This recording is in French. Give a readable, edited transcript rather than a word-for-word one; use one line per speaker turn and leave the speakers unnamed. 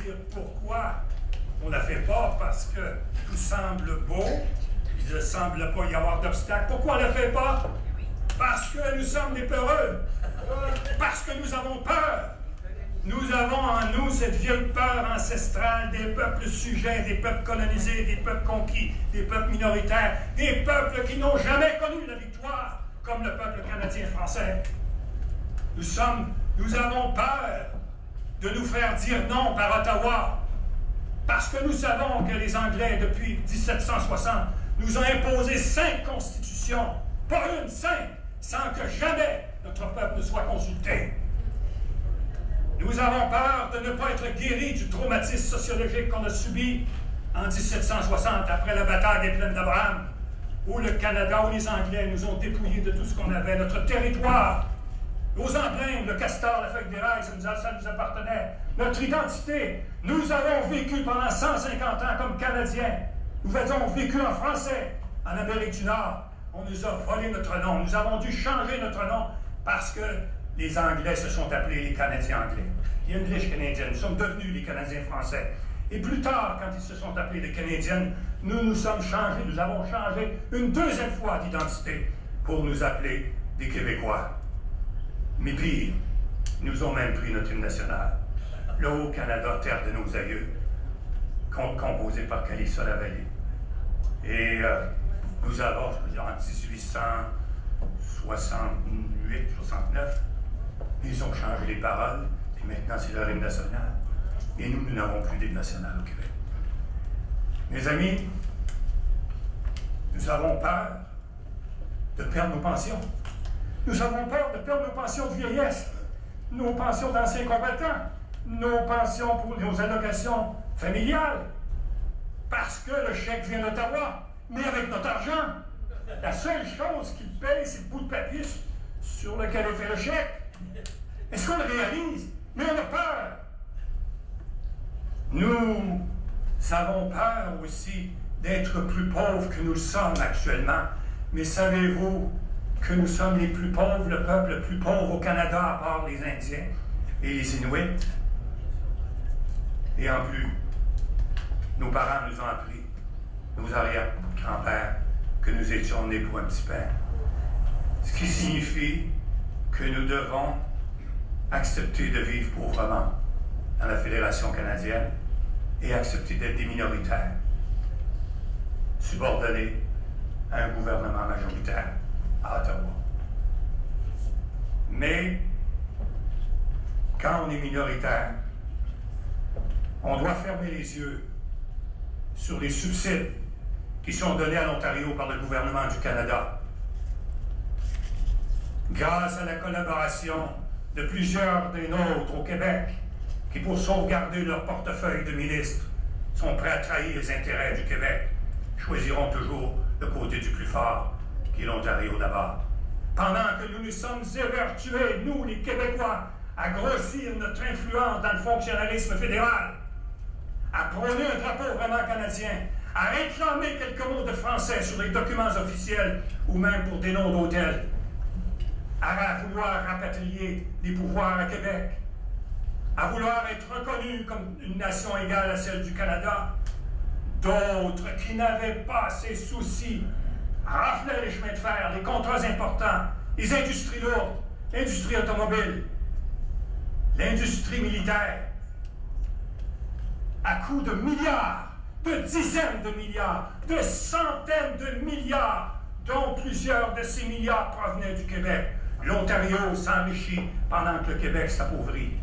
dire pourquoi on ne la fait pas, parce que tout semble beau, il ne semble pas y avoir d'obstacle. Pourquoi on ne la fait pas? Parce que nous sommes des peureux, parce que nous avons peur. Nous avons en nous cette vieille peur ancestrale des peuples sujets, des peuples colonisés, des peuples conquis, des peuples minoritaires, des peuples qui n'ont jamais connu la victoire, comme le peuple canadien-français. Nous avons peur de nous faire dire non par Ottawa, parce que nous savons que les Anglais, depuis 1760, nous ont imposé 5 constitutions, pas une, 5, sans que jamais notre peuple ne soit consulté. Nous avons peur de ne pas être guéris du traumatisme sociologique qu'on a subi en 1760, après la bataille des Plaines d'Abraham, où le Canada, où les Anglais nous ont dépouillés de tout ce qu'on avait, notre territoire, nos emblèmes, le castor, la feuille d'érail, ça nous appartenait, notre identité. Nous avons vécu pendant 150 ans comme Canadiens. Nous avons vécu en français en Amérique du Nord. On nous a volé notre nom. Nous avons dû changer notre nom parce que les Anglais se sont appelés les Canadiens anglais. Les English Canadians. Nous sommes devenus les Canadiens français. Et plus tard, quand ils se sont appelés les Canadiens, nous sommes changés. Nous avons changé une deuxième fois d'identité pour nous appeler des Québécois. Mais pire, nous ont même pris notre hymne national. Le Haut-Canada, terre de nos aïeux, composé par Calisson Lavallée. Et nous avons, je veux dire, en 1868-69, ils ont changé les paroles, et maintenant c'est leur hymne national. Et nous n'avons plus d'hymne national au Québec. Mes amis, nous avons peur de perdre nos pensions. Nous avons peur de perdre nos pensions de vieillesse, nos pensions d'anciens combattants, nos pensions pour nos allocations familiales, parce que le chèque vient d'Ottawa, mais avec notre argent. La seule chose qu'il paye, c'est le bout de papier sur lequel est fait le chèque. Est-ce qu'on le réalise? Mais on a peur. Nous avons peur aussi d'être plus pauvres que nous le sommes actuellement. Mais savez-vous que nous sommes les plus pauvres, le peuple le plus pauvre au Canada, à part les Indiens et les Inuits? Et en plus, nos parents nous ont appris, nos arrière-grands-pères, que nous étions nés pour un petit pain. Ce qui signifie que nous devons accepter de vivre pauvrement dans la Fédération canadienne et accepter d'être des minoritaires, subordonnés à un gouvernement majoritaire à Ottawa. Mais quand on est minoritaire, on doit fermer les yeux sur les subsides qui sont donnés à l'Ontario par le gouvernement du Canada. Grâce à la collaboration de plusieurs des nôtres au Québec, qui, pour sauvegarder leur portefeuille de ministres, sont prêts à trahir les intérêts du Québec, choisiront toujours le côté du plus fort, qui est l'Ontario d'abord. Pendant que nous nous sommes évertués, nous, les Québécois, à grossir notre influence dans le fonctionnalisme fédéral, à prôner un drapeau vraiment canadien, à réclamer quelques mots de français sur les documents officiels ou même pour des noms d'hôtels, à vouloir rapatrier les pouvoirs à Québec, à vouloir être reconnus comme une nation égale à celle du Canada. D'autres qui n'avaient pas ces soucis raflaient les chemins de fer, les contrats importants, les industries lourdes, l'industrie automobile, l'industrie militaire, à coups de milliards, de dizaines de milliards, de centaines de milliards, dont plusieurs de ces milliards provenaient du Québec. L'Ontario s'enrichit pendant que le Québec s'appauvrit.